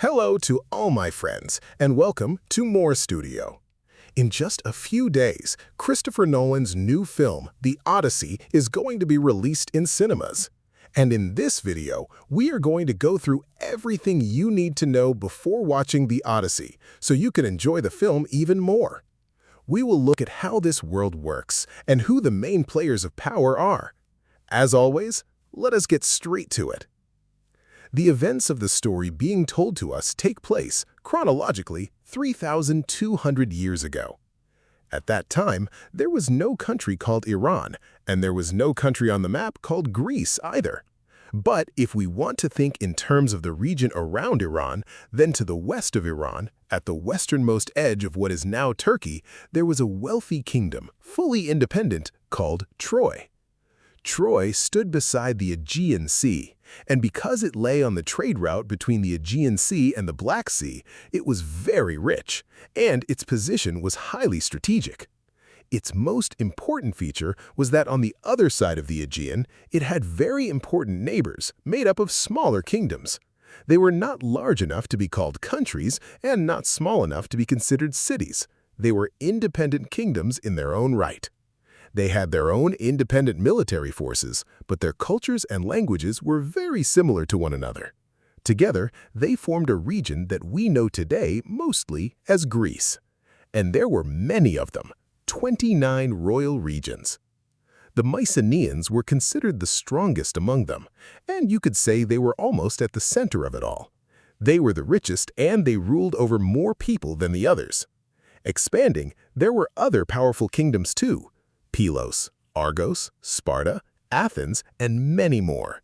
Hello to all my friends, and welcome to More Studio. In just a few days, Christopher Nolan's new film, The Odyssey, is going to be released in cinemas. And in this video, we are going to go through everything you need to know before watching The Odyssey, so you can enjoy the film even more. We will look at how this world works and who the main players of power are. As always, let us get straight to it. The events of the story being told to us take place, chronologically, 3,200 years ago. At that time, there was no country called Iran, and there was no country on the map called Greece either. But if we want to think in terms of the region around Iran, then to the west of Iran, at the westernmost edge of what is now Turkey, there was a wealthy kingdom, fully independent, called Troy. Troy stood beside the Aegean Sea, and because it lay on the trade route between the Aegean Sea and the Black Sea, it was very rich, and its position was highly strategic. Its most important feature was that on the other side of the Aegean, it had very important neighbors made up of smaller kingdoms. They were not large enough to be called countries and not small enough to be considered cities. They were independent kingdoms in their own right. They had their own independent military forces, but their cultures and languages were very similar to one another. Together, they formed a region that we know today mostly as Greece. And there were many of them, 29 royal regions. The Mycenaeans were considered the strongest among them, and you could say they were almost at the center of it all. They were the richest and they ruled over more people than the others. Expanding, there were other powerful kingdoms too. Pylos, Argos, Sparta, Athens, and many more.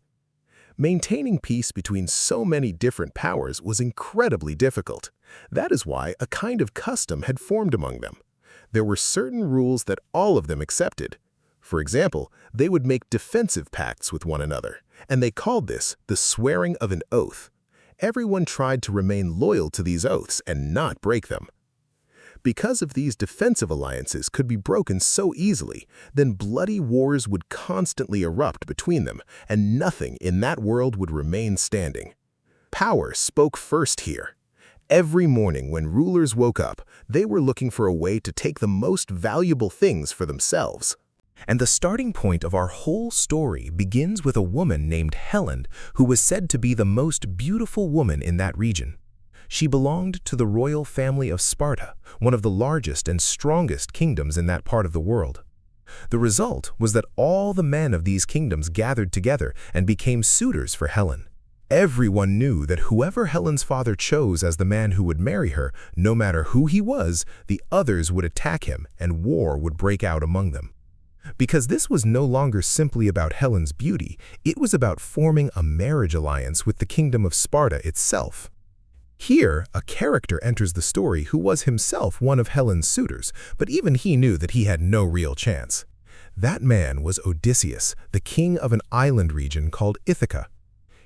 Maintaining peace between so many different powers was incredibly difficult. That is why a kind of custom had formed among them. There were certain rules that all of them accepted. For example, they would make defensive pacts with one another, and they called this the swearing of an oath. Everyone tried to remain loyal to these oaths and not break them. Because of these defensive alliances could be broken so easily, then bloody wars would constantly erupt between them, and nothing in that world would remain standing. Power spoke first here. Every morning when rulers woke up, they were looking for a way to take the most valuable things for themselves. And the starting point of our whole story begins with a woman named Helen, who was said to be the most beautiful woman in that region. She belonged to the royal family of Sparta, one of the largest and strongest kingdoms in that part of the world. The result was that all the men of these kingdoms gathered together and became suitors for Helen. Everyone knew that whoever Helen's father chose as the man who would marry her, no matter who he was, the others would attack him and war would break out among them. Because this was no longer simply about Helen's beauty, it was about forming a marriage alliance with the kingdom of Sparta itself. Here, a character enters the story who was himself one of Helen's suitors, but even he knew that he had no real chance. That man was Odysseus, the king of an island region called Ithaca.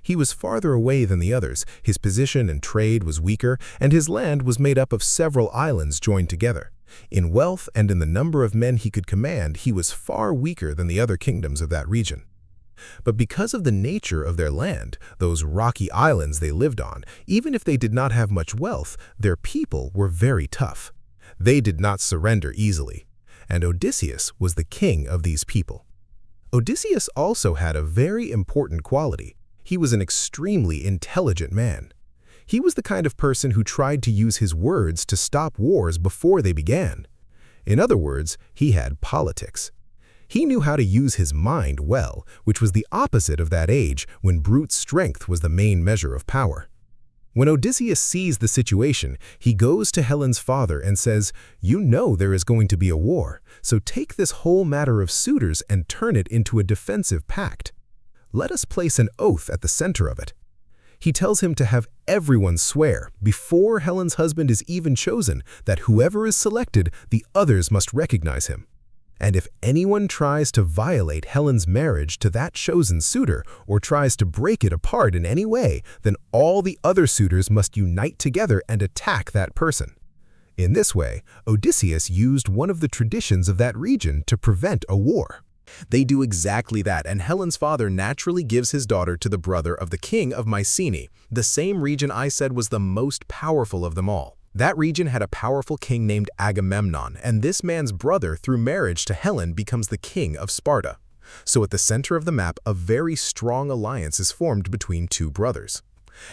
He was farther away than the others, his position and trade was weaker, and his land was made up of several islands joined together. In wealth and in the number of men he could command, he was far weaker than the other kingdoms of that region. But because of the nature of their land, those rocky islands they lived on, even if they did not have much wealth, their people were very tough. They did not surrender easily, and Odysseus was the king of these people. Odysseus also had a very important quality. He was an extremely intelligent man. He was the kind of person who tried to use his words to stop wars before they began. In other words, he had politics. He knew how to use his mind well, which was the opposite of that age when brute strength was the main measure of power. When Odysseus sees the situation, he goes to Helen's father and says, "You know there is going to be a war, so take this whole matter of suitors and turn it into a defensive pact. Let us place an oath at the center of it." He tells him to have everyone swear, before Helen's husband is even chosen, that whoever is selected, the others must recognize him. And if anyone tries to violate Helen's marriage to that chosen suitor or tries to break it apart in any way, then all the other suitors must unite together and attack that person. In this way, Odysseus used one of the traditions of that region to prevent a war. They do exactly that, and Helen's father naturally gives his daughter to the brother of the king of Mycenae, the same region I said was the most powerful of them all. That region had a powerful king named Agamemnon, and this man's brother, through marriage to Helen, becomes the king of Sparta. So at the center of the map, a very strong alliance is formed between two brothers.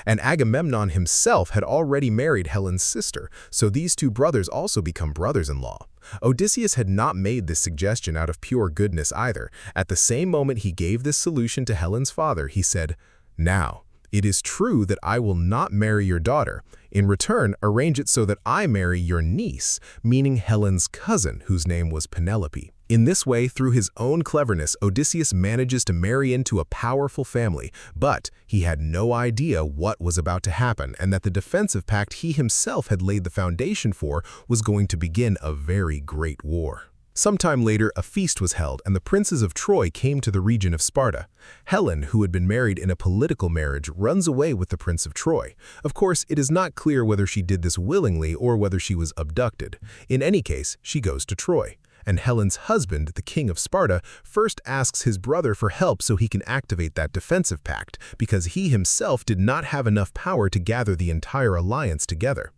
And Agamemnon himself had already married Helen's sister, so these two brothers also become brothers-in-law. Odysseus had not made this suggestion out of pure goodness either. At the same moment he gave this solution to Helen's father, he said, "Now, it is true that I will not marry your daughter. In return, arrange it so that I marry your niece," meaning Helen's cousin, whose name was Penelope. In this way, through his own cleverness, Odysseus manages to marry into a powerful family, but he had no idea what was about to happen and that the defensive pact he himself had laid the foundation for was going to begin a very great war. Sometime later, a feast was held, and the princes of Troy came to the region of Sparta. Helen, who had been married in a political marriage, runs away with the prince of Troy. Of course, it is not clear whether she did this willingly or whether she was abducted. In any case, she goes to Troy. And Helen's husband, the king of Sparta, first asks his brother for help so he can activate that defensive pact, because he himself did not have enough power to gather the entire alliance together.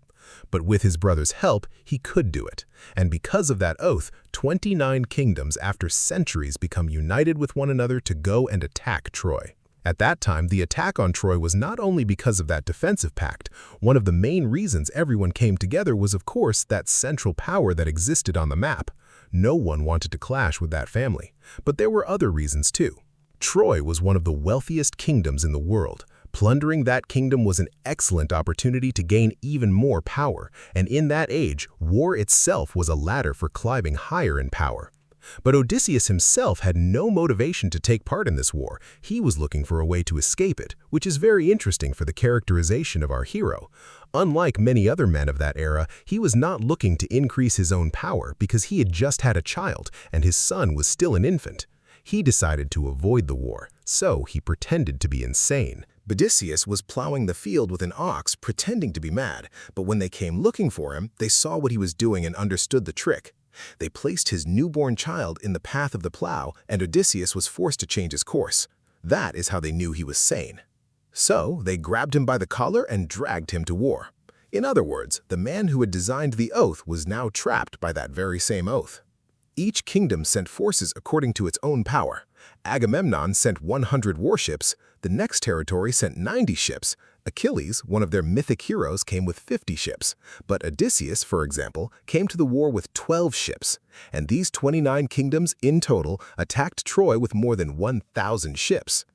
But with his brother's help, he could do it. And because of that oath, 29 kingdoms after centuries become united with one another to go and attack Troy. At that time, the attack on Troy was not only because of that defensive pact. One of the main reasons everyone came together was, of course, that central power that existed on the map. No one wanted to clash with that family. But there were other reasons too. Troy was one of the wealthiest kingdoms in the world. Plundering that kingdom was an excellent opportunity to gain even more power, and in that age, war itself was a ladder for climbing higher in power. But Odysseus himself had no motivation to take part in this war. He was looking for a way to escape it, which is very interesting for the characterization of our hero. Unlike many other men of that era, he was not looking to increase his own power because he had just had a child and his son was still an infant. He decided to avoid the war, so he pretended to be insane. Odysseus was plowing the field with an ox, pretending to be mad, but when they came looking for him, they saw what he was doing and understood the trick. They placed his newborn child in the path of the plow, and Odysseus was forced to change his course. That is how they knew he was sane. So they grabbed him by the collar and dragged him to war. In other words, the man who had designed the oath was now trapped by that very same oath. Each kingdom sent forces according to its own power. Agamemnon sent 100 warships, the next territory sent 90 ships, Achilles, one of their mythic heroes, came with 50 ships, but Odysseus, for example, came to the war with 12 ships, and these 29 kingdoms in total attacked Troy with more than 1,000 ships.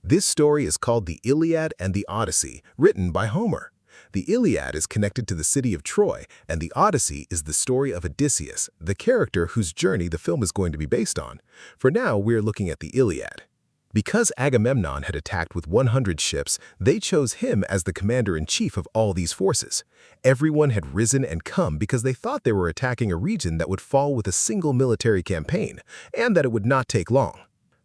This story is called the Iliad and the Odyssey, written by Homer. The Iliad is connected to the city of Troy, and the Odyssey is the story of Odysseus, the character whose journey the film is going to be based on. For now, we're looking at the Iliad. Because Agamemnon had attacked with 100 ships, they chose him as the commander-in-chief of all these forces. Everyone had risen and come because they thought they were attacking a region that would fall with a single military campaign, and that it would not take long.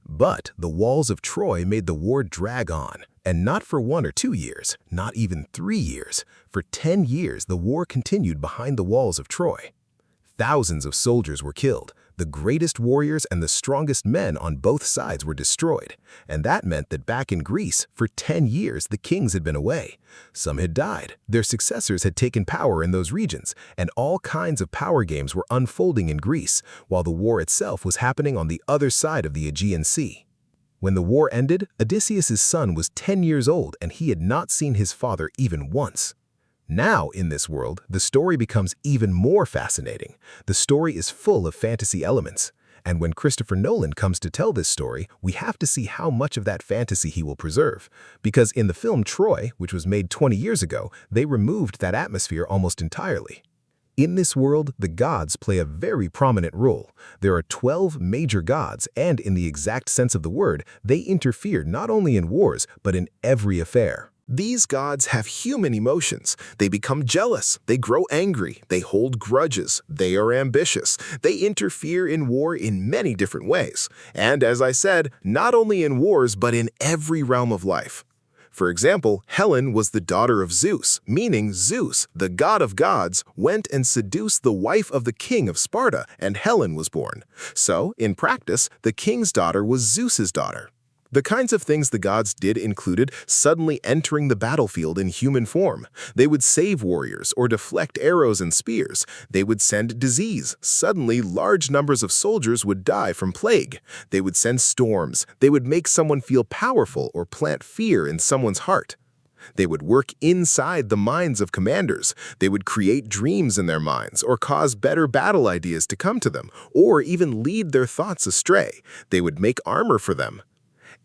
But the walls of Troy made the war drag on, and not for 1 or 2 years, not even 3 years. For 10 years, the war continued behind the walls of Troy. Thousands of soldiers were killed. The greatest warriors and the strongest men on both sides were destroyed, and that meant that back in Greece, for 10 years, the kings had been away. Some had died, their successors had taken power in those regions, and all kinds of power games were unfolding in Greece, while the war itself was happening on the other side of the Aegean Sea. When the war ended, Odysseus' son was 10 years old, and he had not seen his father even once. Now, in this world, the story becomes even more fascinating. The story is full of fantasy elements. And when Christopher Nolan comes to tell this story, we have to see how much of that fantasy he will preserve. Because in the film Troy, which was made 20 years ago, they removed that atmosphere almost entirely. In this world, the gods play a very prominent role. There are 12 major gods, and in the exact sense of the word, they interfere not only in wars, but in every affair. These gods have human emotions. They become jealous, they grow angry, they hold grudges, they are ambitious. They interfere in war in many different ways. And as I said, not only in wars, but in every realm of life. For example, Helen was the daughter of Zeus, meaning Zeus, the god of gods, went and seduced the wife of the king of Sparta, and Helen was born. So, in practice, the king's daughter was Zeus's daughter. The kinds of things the gods did included suddenly entering the battlefield in human form. They would save warriors or deflect arrows and spears. They would send disease. Suddenly, large numbers of soldiers would die from plague. They would send storms. They would make someone feel powerful or plant fear in someone's heart. They would work inside the minds of commanders. They would create dreams in their minds or cause better battle ideas to come to them, or even lead their thoughts astray. They would make armor for them.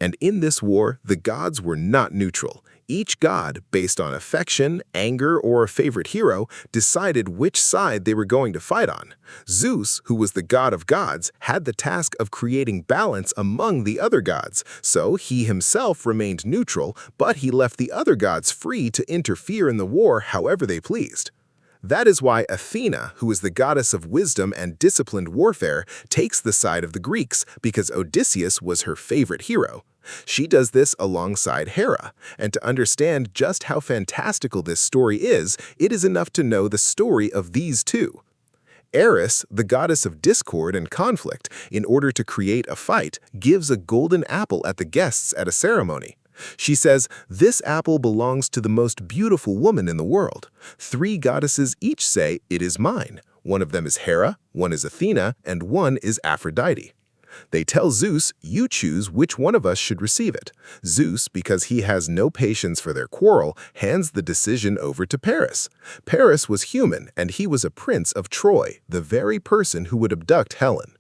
And in this war, the gods were not neutral. Each god, based on affection, anger, or a favorite hero, decided which side they were going to fight on. Zeus, who was the god of gods, had the task of creating balance among the other gods, so he himself remained neutral, but he left the other gods free to interfere in the war however they pleased. That is why Athena, who is the goddess of wisdom and disciplined warfare, takes the side of the Greeks because Odysseus was her favorite hero. She does this alongside Hera, and to understand just how fantastical this story is, it is enough to know the story of these two. Eris, the goddess of discord and conflict, in order to create a fight, gives a golden apple at the guests at a ceremony. She says, "This apple belongs to the most beautiful woman in the world." 3 goddesses each say, "It is mine." One of them is Hera, one is Athena, and one is Aphrodite. They tell Zeus, "You choose which one of us should receive it." Zeus, because he has no patience for their quarrel, hands the decision over to Paris. Paris was human, and he was a prince of Troy, the very person who would abduct Helen.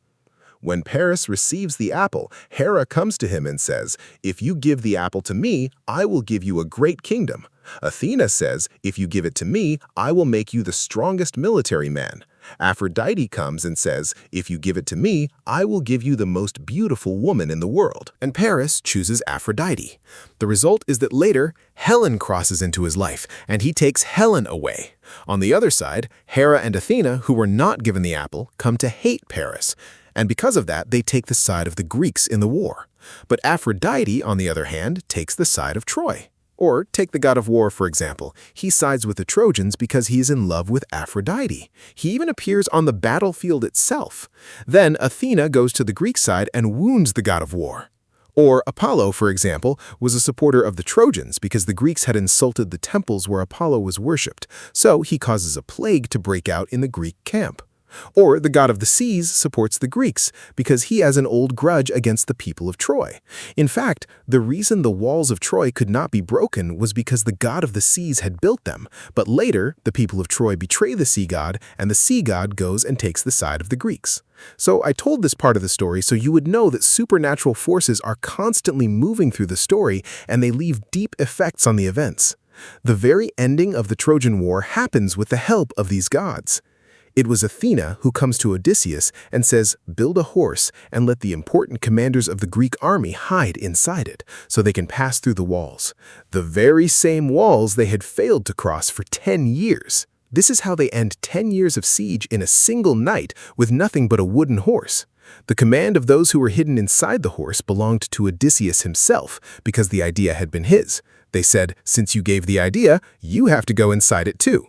When Paris receives the apple, Hera comes to him and says, "If you give the apple to me, I will give you a great kingdom." Athena says, "If you give it to me, I will make you the strongest military man." Aphrodite comes and says, "If you give it to me, I will give you the most beautiful woman in the world." And Paris chooses Aphrodite. The result is that later, Helen crosses into his life, and he takes Helen away. On the other side, Hera and Athena, who were not given the apple, come to hate Paris. And because of that, they take the side of the Greeks in the war. But Aphrodite, on the other hand, takes the side of Troy. Or take the god of war, for example. He sides with the Trojans because he is in love with Aphrodite. He even appears on the battlefield itself. Then Athena goes to the Greek side and wounds the god of war. Or Apollo, for example, was a supporter of the Trojans because the Greeks had insulted the temples where Apollo was worshipped, so he causes a plague to break out in the Greek camp. Or the god of the seas supports the Greeks because he has an old grudge against the people of Troy. In fact, the reason the walls of Troy could not be broken was because the god of the seas had built them, but later the people of Troy betray the sea god, and the sea god goes and takes the side of the Greeks. So I told this part of the story so you would know that supernatural forces are constantly moving through the story, and they leave deep effects on the events. The very ending of the Trojan War happens with the help of these gods. It was Athena who comes to Odysseus and says, "Build a horse and let the important commanders of the Greek army hide inside it so they can pass through the walls." The very same walls they had failed to cross for 10 years. This is how they end 10 years of siege in a single night with nothing but a wooden horse. The command of those who were hidden inside the horse belonged to Odysseus himself because the idea had been his. They said, "Since you gave the idea, you have to go inside it too."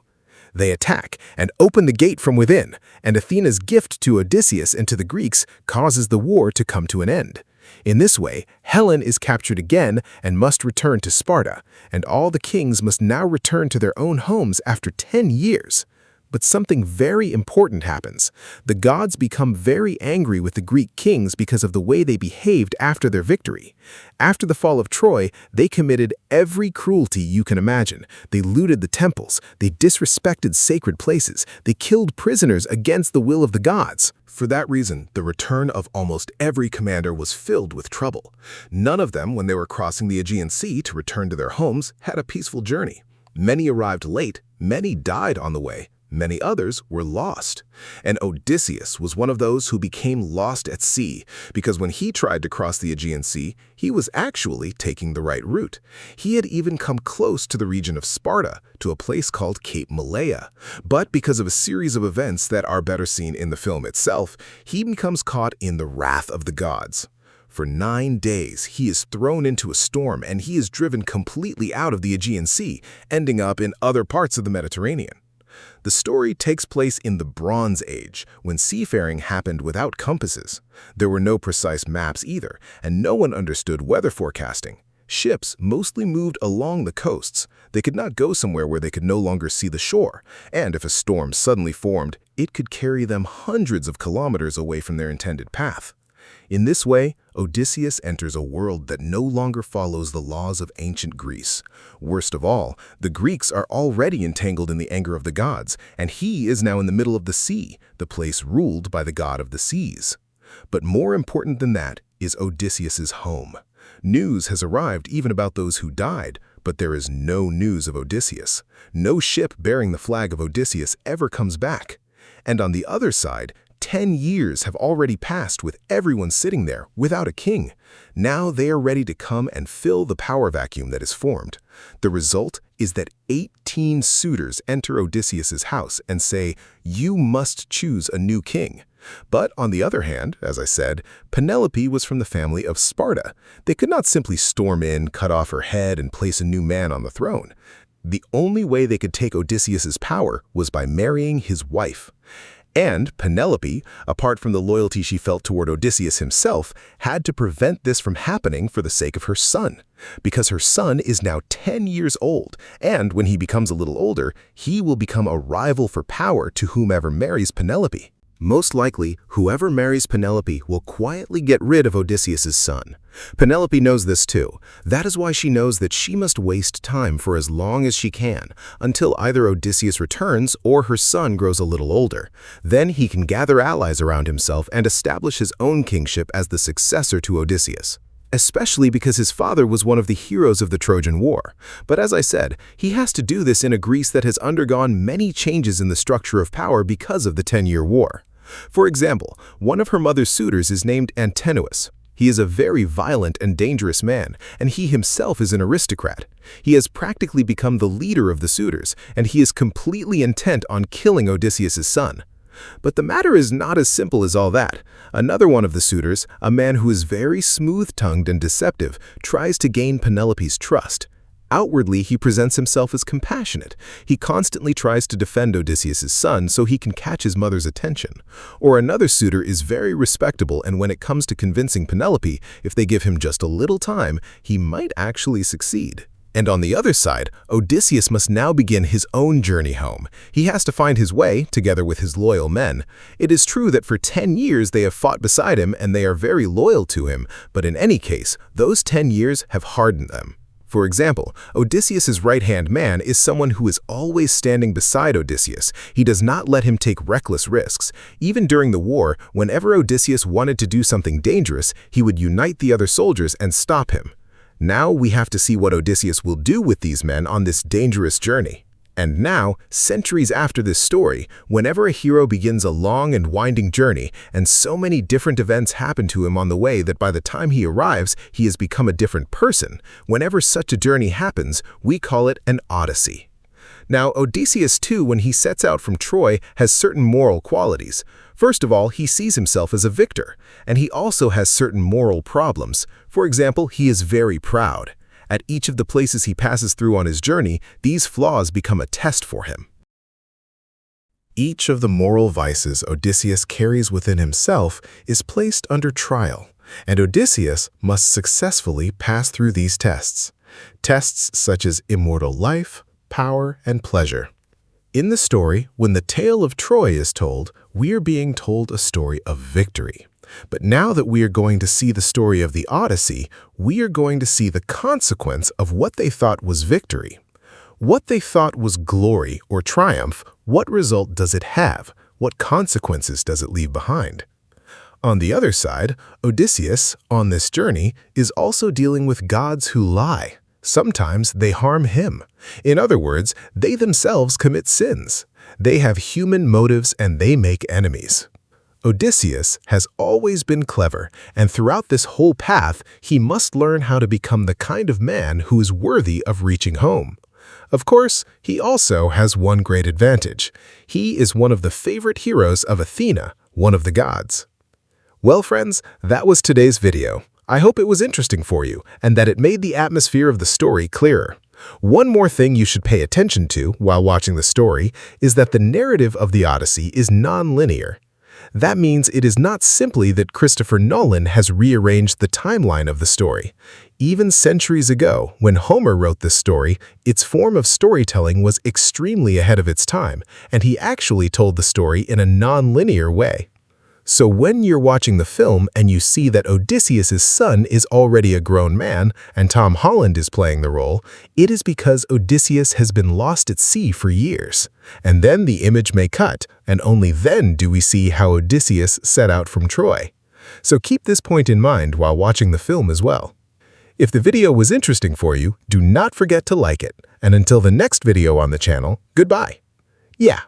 They attack and open the gate from within, and Athena's gift to Odysseus and to the Greeks causes the war to come to an end. In this way, Helen is captured again and must return to Sparta, and all the kings must now return to their own homes after 10 years. But something very important happens. The gods become very angry with the Greek kings because of the way they behaved after their victory. After the fall of Troy, they committed every cruelty you can imagine. They looted the temples, they disrespected sacred places, they killed prisoners against the will of the gods. For that reason, the return of almost every commander was filled with trouble. None of them, when they were crossing the Aegean Sea to return to their homes, had a peaceful journey. Many arrived late, many died on the way. Many others were lost. And Odysseus was one of those who became lost at sea, because when he tried to cross the Aegean Sea, he was actually taking the right route. He had even come close to the region of Sparta, to a place called Cape Malea. But because of a series of events that are better seen in the film itself, he becomes caught in the wrath of the gods. For 9 days, he is thrown into a storm and he is driven completely out of the Aegean Sea, ending up in other parts of the Mediterranean. The story takes place in the Bronze Age, when seafaring happened without compasses. There were no precise maps either, and no one understood weather forecasting. Ships mostly moved along the coasts. They could not go somewhere where they could no longer see the shore, and if a storm suddenly formed, it could carry them hundreds of kilometers away from their intended path. In this way, Odysseus enters a world that no longer follows the laws of ancient Greece. Worst of all, the Greeks are already entangled in the anger of the gods, and he is now in the middle of the sea, the place ruled by the god of the seas. But more important than that is Odysseus's home. News has arrived even about those who died, but there is no news of Odysseus. No ship bearing the flag of Odysseus ever comes back. And on the other side, 10 years have already passed with everyone sitting there without a king. Now they are ready to come and fill the power vacuum that is formed. The result is that 18 suitors enter Odysseus's house and say, "You must choose a new king." But on the other hand, as I said, Penelope was from the family of Sparta. They could not simply storm in, cut off her head, and place a new man on the throne. The only way they could take Odysseus's power was by marrying his wife. And Penelope, apart from the loyalty she felt toward Odysseus himself, had to prevent this from happening for the sake of her son. Because her son is now 10 years old, and when he becomes a little older, he will become a rival for power to whomever marries Penelope. Most likely, whoever marries Penelope will quietly get rid of Odysseus's son. Penelope knows this too. That is why she knows that she must waste time for as long as she can, until either Odysseus returns or her son grows a little older. Then he can gather allies around himself and establish his own kingship as the successor to Odysseus. Especially because his father was one of the heroes of the Trojan War. But as I said, he has to do this in a Greece that has undergone many changes in the structure of power because of the 10-year war. For example, one of her mother's suitors is named Antinous. He is a very violent and dangerous man, and he himself is an aristocrat. He has practically become the leader of the suitors, and he is completely intent on killing Odysseus's son. But the matter is not as simple as all that. Another one of the suitors, a man who is very smooth-tongued and deceptive, tries to gain Penelope's trust. Outwardly, he presents himself as compassionate. He constantly tries to defend Odysseus's son so he can catch his mother's attention. Or another suitor is very respectable, and when it comes to convincing Penelope, if they give him just a little time, he might actually succeed. And on the other side, Odysseus must now begin his own journey home. He has to find his way, together with his loyal men. It is true that for 10 years they have fought beside him and they are very loyal to him, but in any case, those 10 years have hardened them. For example, Odysseus's right-hand man is someone who is always standing beside Odysseus. He does not let him take reckless risks. Even during the war, whenever Odysseus wanted to do something dangerous, he would unite the other soldiers and stop him. Now we have to see what Odysseus will do with these men on this dangerous journey. And now, centuries after this story, whenever a hero begins a long and winding journey, and so many different events happen to him on the way that by the time he arrives, he has become a different person, whenever such a journey happens, we call it an Odyssey. Now, Odysseus too, when he sets out from Troy, has certain moral qualities. First of all, he sees himself as a victor, and he also has certain moral problems. For example, he is very proud. At each of the places he passes through on his journey, these flaws become a test for him. Each of the moral vices Odysseus carries within himself is placed under trial, and Odysseus must successfully pass through these tests. Tests such as immortal life, power, and pleasure. In the story, when the tale of Troy is told, we are being told a story of victory. But now that we are going to see the story of the Odyssey, we are going to see the consequence of what they thought was victory. What they thought was glory or triumph, what result does it have? What consequences does it leave behind? On the other side, Odysseus, on this journey, is also dealing with gods who lie. Sometimes they harm him. In other words, they themselves commit sins. They have human motives and they make enemies. Odysseus has always been clever, and throughout this whole path, he must learn how to become the kind of man who is worthy of reaching home. Of course, he also has one great advantage. He is one of the favorite heroes of Athena, one of the gods. Well, friends, that was today's video. I hope it was interesting for you and that it made the atmosphere of the story clearer. One more thing you should pay attention to while watching the story is that the narrative of the Odyssey is non-linear. That means it is not simply that Christopher Nolan has rearranged the timeline of the story. Even centuries ago, when Homer wrote this story, its form of storytelling was extremely ahead of its time, and he actually told the story in a non-linear way. So when you're watching the film and you see that Odysseus' son is already a grown man and Tom Holland is playing the role, it is because Odysseus has been lost at sea for years. And then the image may cut, and only then do we see how Odysseus set out from Troy. So keep this point in mind while watching the film as well. If the video was interesting for you, do not forget to like it. And until the next video on the channel, goodbye. Yeah,